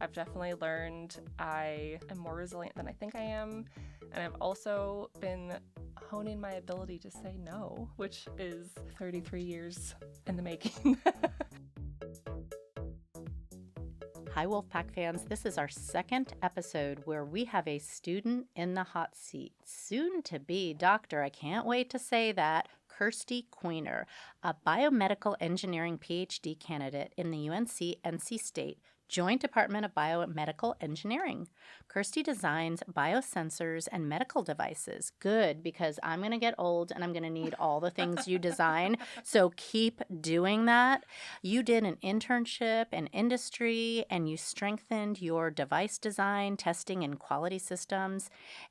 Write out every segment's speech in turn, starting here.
I've definitely learned I am more resilient than I think I am. And I've also been honing my ability to say no, which is 33 years in the making. Hi, Wolfpack fans. This is our second episode where we have a student in the hot seat, soon to be doctor. I can't wait to say that. Kirstie Queener, a Biomedical Engineering PhD candidate in the UNC NC State Joint Department of Biomedical Engineering. Kirstie designs biosensors and medical devices. Good, because I'm going to get old and I'm going to need all the things you design. So keep doing that. You did an internship in industry and you strengthened your device design, testing, and quality systems.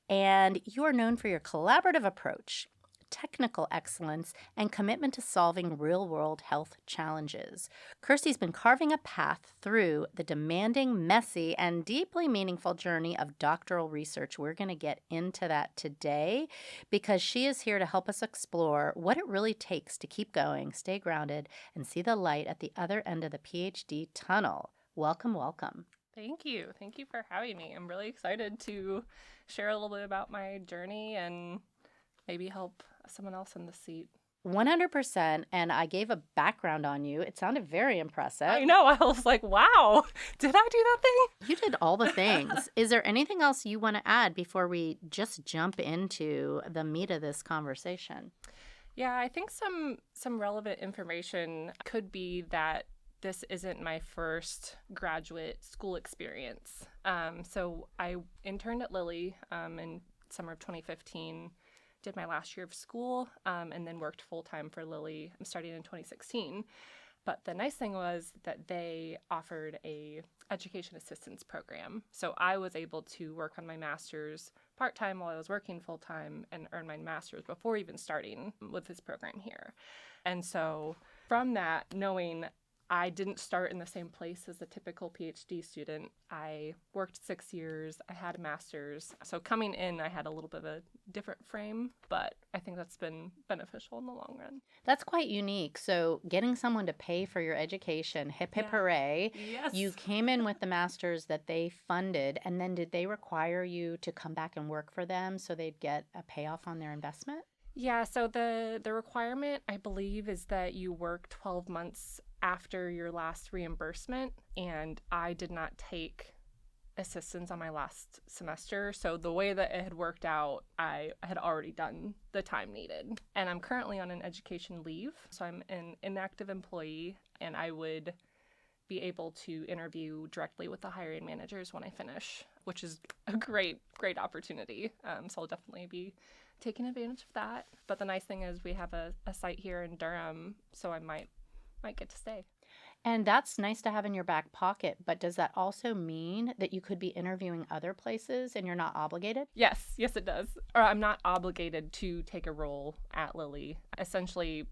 And you are known for your collaborative approach, technical excellence, and commitment to solving real-world health challenges. Kirstie's been carving a path through the demanding, messy, and deeply meaningful journey of doctoral research. We're going to get into that today because she is here to help us explore what it really takes to keep going, stay grounded, and see the light at the other end of the PhD tunnel. Welcome, welcome. Thank you. Thank you for having me. I'm really excited to share a little bit about my journey and maybe help someone else in the seat. 100%. And I gave a background on you. It sounded very impressive. I know. I was like, wow, did I do that thing? You did all the things. Is there anything else you want to add before we just jump into the meat of this conversation? Yeah, I think some relevant information could be that this isn't my first graduate school experience. So I interned at Lilly in summer of 2015. Did my last year of school, and then worked full-time for Lilly starting in 2016. But the nice thing was that they offered a education assistance program. So I was able to work on my master's part-time while I was working full-time and earn my master's before even starting with this program here. And so from that, knowing I didn't start in the same place as a typical PhD student. I worked 6 years. I had a master's. So coming in, I had a little bit of a different frame, but I think that's been beneficial in the long run. That's quite unique. So getting someone to pay for your education, hip, hip, hooray. Yes. You came in with the master's that they funded, and then did they require you to come back and work for them so they'd get a payoff on their investment? Yeah, so the requirement, I believe, is that you work 12 months after your last reimbursement, and I did not take assistance on my last semester. So the way that it had worked out, I had already done the time needed. And I'm currently on an education leave, so I'm an inactive employee, and I would be able to interview directly with the hiring managers when I finish, which is a great opportunity. So I'll definitely be taking advantage of that. But the nice thing is we have a site here in Durham, so I might get to stay. And that's nice to have in your back pocket, but does that also mean that you could be interviewing other places and you're not obligated? Yes, it does. Or I'm not obligated to take a role at Lilly. Essentially,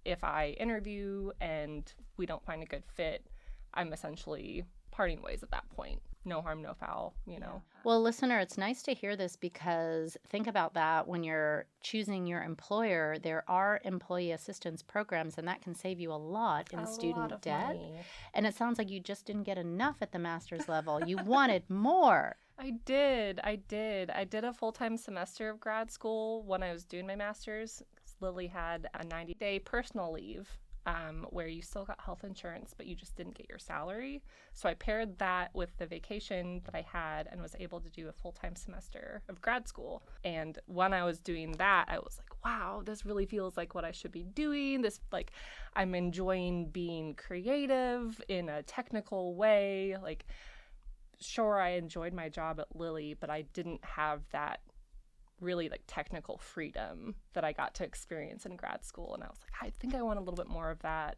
if I interview and we don't find a good fit, I'm essentially parting ways at that point. No harm, no foul, you know. Well, listener, it's nice to hear this because think about that when you're choosing your employer. There are employee assistance programs, and that can save you a lot in student debt. Money. And it sounds like you just didn't get enough at the master's level. You wanted more. I did. I did a full-time semester of grad school when I was doing my master's. Lilly had a 90-day personal leave. Where you still got health insurance, but you just didn't get your salary. So I paired that with the vacation that I had and was able to do a full-time semester of grad school. And when I was doing that, I was like, wow, this really feels like what I should be doing. This, like, I'm enjoying being creative in a technical way. Like, sure, I enjoyed my job at Lilly, but I didn't have that really like technical freedom that I got to experience in grad school. And I was like, I think I want a little bit more of that.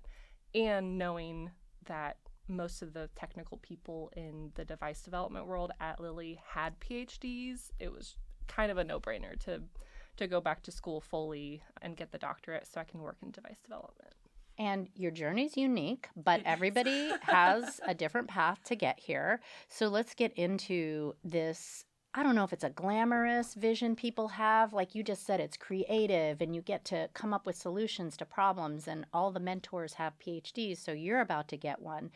And knowing that most of the technical people in the device development world at Lilly had PhDs, it was kind of a no-brainer to go back to school fully and get the doctorate so I can work in device development. And your journey's unique, but everybody has a different path to get here. So let's get into this. I don't know if it's a glamorous vision people have. Like you just said, it's creative and you get to come up with solutions to problems, and all the mentors have PhDs, so you're about to get one.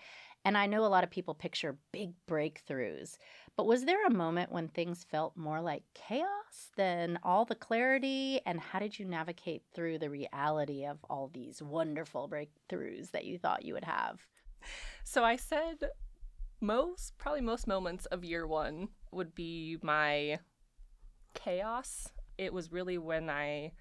And I know a lot of people picture big breakthroughs, but was there a moment when things felt more like chaos than all the clarity? And how did you navigate through the reality of all these wonderful breakthroughs that you thought you would have? So I said probably most moments of year one would be my chaos. It was really when I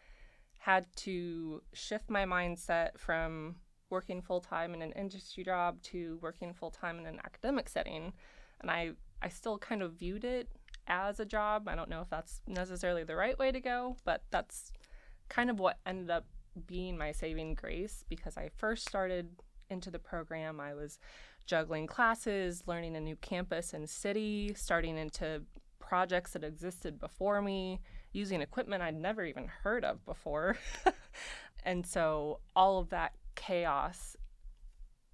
had to shift my mindset from working full-time in an industry job to working full-time in an academic setting. And I still kind of viewed it as a job. I don't know if that's necessarily the right way to go, but that's kind of what ended up being my saving grace, because I first started into the program. I was juggling classes, learning a new campus and city, starting into projects that existed before me, using equipment I'd never even heard of before. And so all of that chaos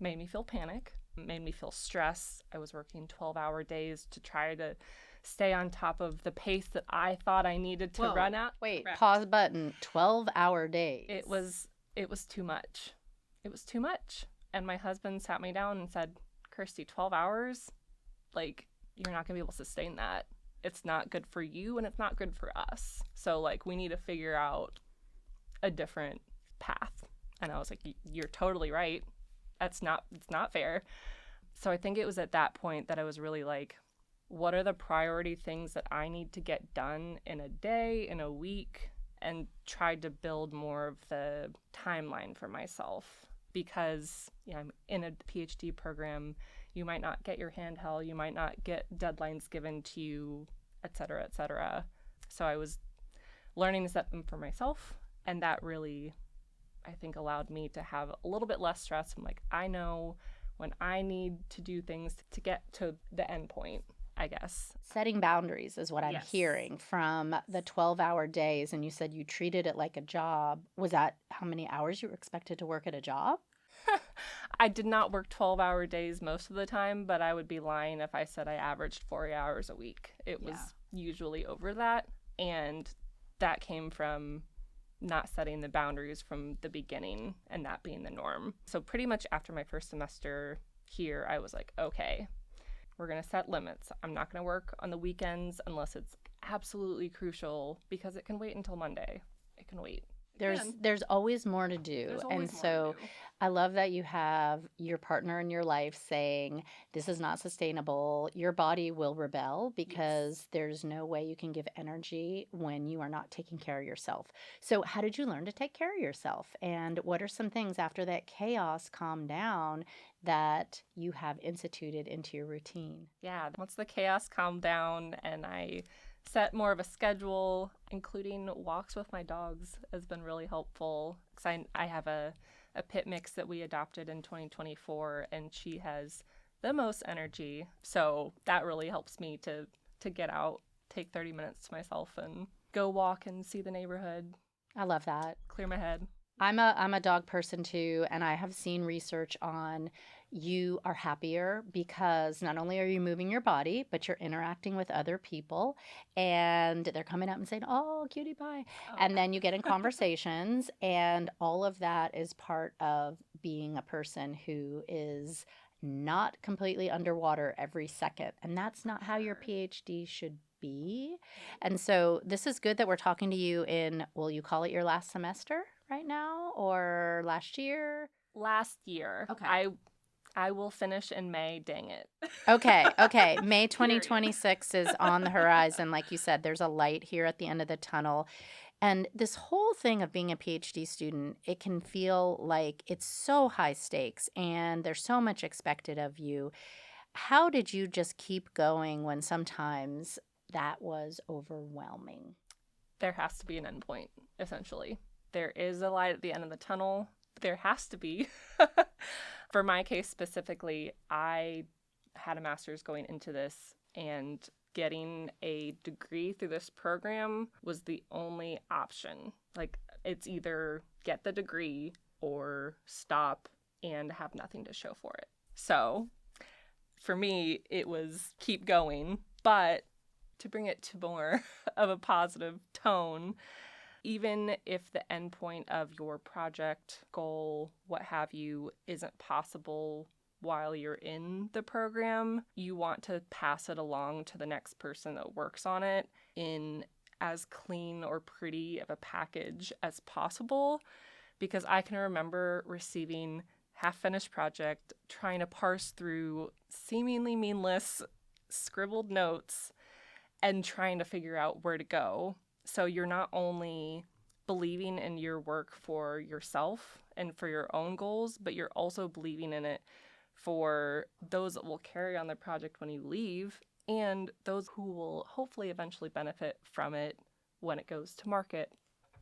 made me feel panic, made me feel stress. I was working 12-hour days to try to stay on top of the pace that I thought I needed to run at. Wait, pause button. 12-hour days. It was too much. It was too much. And my husband sat me down and said, Kirstie, 12 hours? Like, you're not going to be able to sustain that. It's not good for you and it's not good for us. So, like, we need to figure out a different path. And I was like, you're totally right. It's not fair. So I think it was at that point that I was really like, what are the priority things that I need to get done in a day, in a week, and tried to build more of the timeline for myself. Because I'm in a PhD program, you might not get your hand held, you might not get deadlines given to you, et cetera, et cetera. So I was learning to set them for myself, and that really, I think, allowed me to have a little bit less stress. I'm like, I know when I need to do things to get to the end point, I guess. Setting boundaries is what I'm hearing from the 12-hour days. And you said you treated it like a job. Was that how many hours you were expected to work at a job? I did not work 12-hour days most of the time, but I would be lying if I said I averaged 40 hours a week. It was usually over that. And that came from not setting the boundaries from the beginning and that being the norm. So pretty much after my first semester here, I was like, okay, we're going to set limits. I'm not going to work on the weekends unless it's absolutely crucial, because it can wait until Monday. It can wait. There's always more to do. And so I love that you have your partner in your life saying, this is not sustainable. Your body will rebel because there's no way you can give energy when you are not taking care of yourself. So how did you learn to take care of yourself? And what are some things after that chaos calmed down that you have instituted into your routine? Yeah, once the chaos calmed down and I set more of a schedule, including walks with my dogs has been really helpful, because I have a pit mix that we adopted in 2024, and she has the most energy. So that really helps me to get out, take 30 minutes to myself and go walk and see the neighborhood. I love that. Clear my head. I'm a dog person too, and I have seen research on you are happier because not only are you moving your body, but you're interacting with other people, and they're coming up and saying, "Oh, cutie pie," and then you get in conversations, and all of that is part of being a person who is not completely underwater every second, and that's not how your PhD should be. And so this is good that we're talking to you in, will you call it your last semester right now, or last year? Last year. Okay. I will finish in May, dang it. Okay. May 2026 is on the horizon. Like you said, there's a light here at the end of the tunnel. And this whole thing of being a PhD student, it can feel like it's so high stakes and there's so much expected of you. How did you just keep going when sometimes that was overwhelming? There has to be an endpoint, essentially. There is a light at the end of the tunnel. There has to be. For my case specifically, I had a master's going into this, and getting a degree through this program was the only option. Like, it's either get the degree or stop and have nothing to show for it. So for me, it was keep going. But to bring it to more of a positive tone, even if the endpoint of your project, goal, what have you, isn't possible while you're in the program, you want to pass it along to the next person that works on it in as clean or pretty of a package as possible. Because I can remember receiving half-finished project, trying to parse through seemingly meaningless scribbled notes and trying to figure out where to go. So you're not only believing in your work for yourself and for your own goals, but you're also believing in it for those that will carry on the project when you leave and those who will hopefully eventually benefit from it when it goes to market.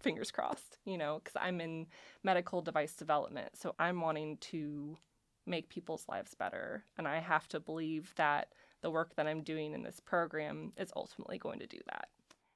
Fingers crossed, because I'm in medical device development. So I'm wanting to make people's lives better. And I have to believe that the work that I'm doing in this program is ultimately going to do that.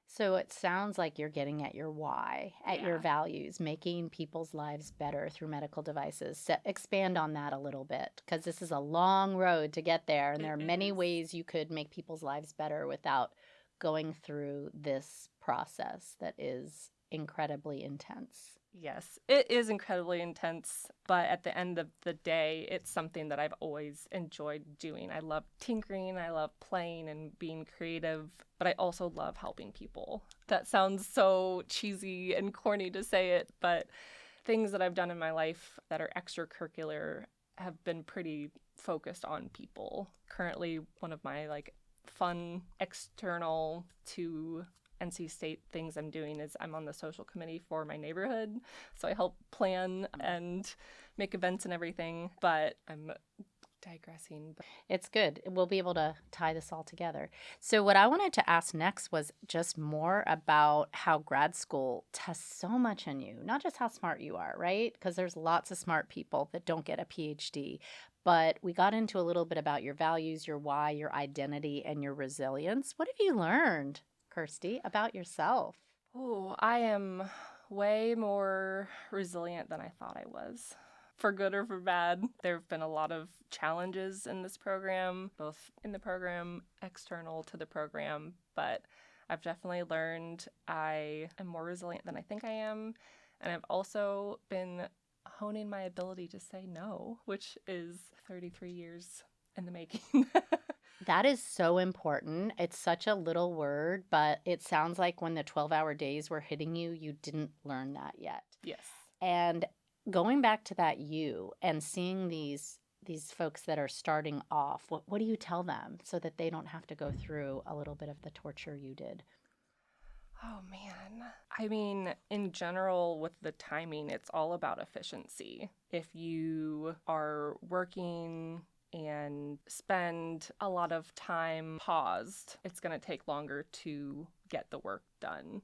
So it sounds like you're getting at your why, at your values, making people's lives better through medical devices. So expand on that a little bit, because this is a long road to get there. And there are many ways you could make people's lives better without going through this process that is incredibly intense. Yes, it is incredibly intense, but at the end of the day, it's something that I've always enjoyed doing. I love tinkering, I love playing and being creative, but I also love helping people. That sounds so cheesy and corny to say it, but things that I've done in my life that are extracurricular have been pretty focused on people. Currently, one of my fun external to NC State things I'm doing is I'm on the social committee for my neighborhood. So I help plan and make events and everything, but I'm digressing. It's good. We'll be able to tie this all together. So what I wanted to ask next was just more about how grad school tests so much in you, not just how smart you are, right? Because there's lots of smart people that don't get a PhD. But we got into a little bit about your values, your why, your identity, and your resilience. What have you learned, Kirstie, about yourself? Oh, I am way more resilient than I thought I was. For good or for bad, there have been a lot of challenges in this program, both in the program, external to the program, but I've definitely learned I am more resilient than I think I am. And I've also been honing my ability to say no, which is 33 years in the making. That is so important. It's such a little word, but it sounds like when the 12-hour days were hitting you, you didn't learn that yet. Yes. And going back to that you and seeing these folks that are starting off, what do you tell them so that they don't have to go through a little bit of the torture you did? Oh, man. I mean, in general, with the timing, it's all about efficiency. If you are working and spend a lot of time paused, it's going to take longer to get the work done.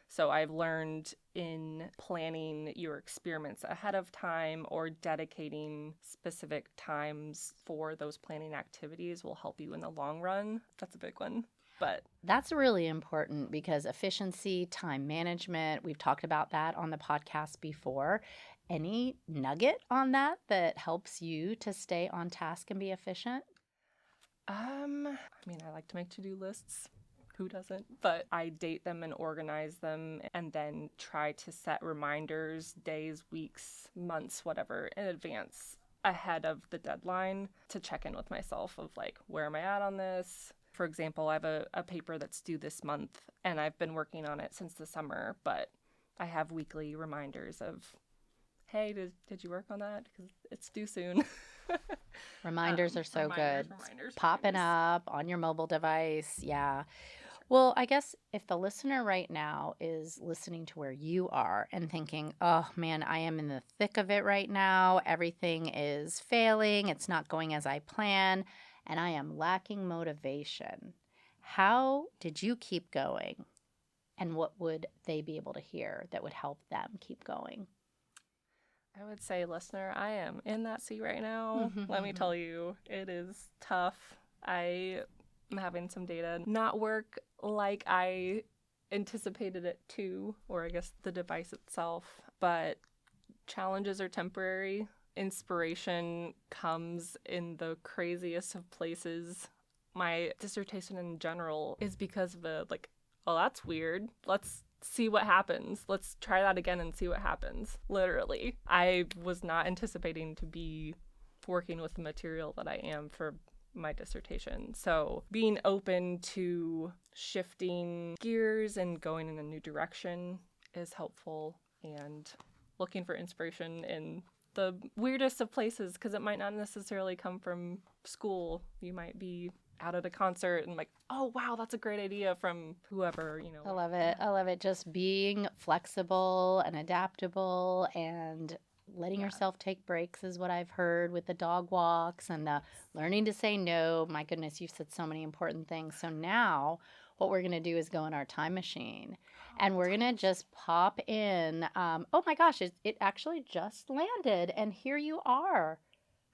So I've learned in planning your experiments ahead of time or dedicating specific times for those planning activities will help you in the long run. That's a big one. But that's really important because efficiency, time management, we've talked about that on the podcast before. Any nugget on that helps you to stay on task and be efficient? I mean, I like to make to-do lists. Who doesn't? But I date them and organize them and then try to set reminders, days, weeks, months, whatever, in advance ahead of the deadline to check in with myself of where am I at on this? For example, I have a paper that's due this month and I've been working on it since the summer, but I have weekly reminders of, hey, did you work on that? Because it's due soon. Reminders are so good. Reminders. Popping up on your mobile device. Yeah. Well, I guess if the listener right now is listening to where you are and thinking, oh man, I am in the thick of it right now. Everything is failing. It's not going as I plan. And I am lacking motivation. How did you keep going? And what would they be able to hear that would help them keep going? I would say, listener, I am in that seat right now. Let me tell you, it is tough. I am having some data not work like I anticipated it to, or I guess the device itself, but challenges are temporary. Inspiration comes in the craziest of places. My dissertation in general is because of oh, that's weird. Let's see what happens. Let's try that again and see what happens. Literally. I was not anticipating to be working with the material that I am for my dissertation. So being open to shifting gears and going in a new direction is helpful, and looking for inspiration in the weirdest of places, because it might not necessarily come from school. You might be out at a concert and like, oh wow, that's a great idea from whoever, I love it. I love it. Just being flexible and adaptable and letting yourself take breaks is what I've heard with the dog walks and the learning to say no. My goodness, you've said so many important things. So now what we're going to do is go in our time machine and we're going to just pop in. Oh my gosh, it actually just landed. And here you are.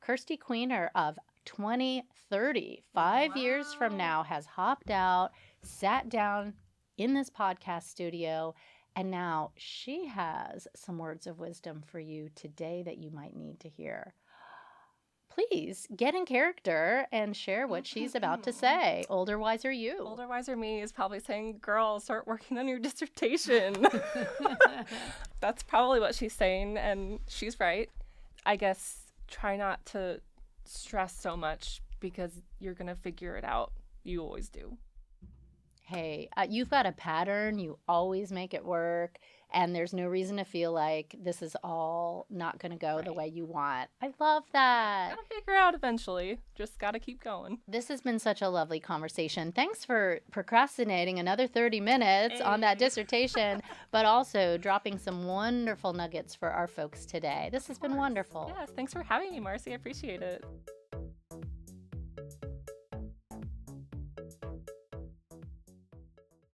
Kirstie Queener of 2030, 5 years from now, has hopped out, sat down in this podcast studio, and now she has some words of wisdom for you today that you might need to hear. Please get in character and share what she's about to say. Older, wiser you. Older, wiser me is probably saying, girl, start working on your dissertation. That's probably what she's saying, and she's right. I guess try not to stress so much because you're going to figure it out. You always do. Hey, you've got a pattern. You always make it work. And there's no reason to feel like this is all not going to go the way you want. I love that. Gotta figure out eventually. Just gotta keep going. This has been such a lovely conversation. Thanks for procrastinating another 30 minutes on that dissertation, but also dropping some wonderful nuggets for our folks today. This has been wonderful. Yes, thanks for having me, Marcy. I appreciate it.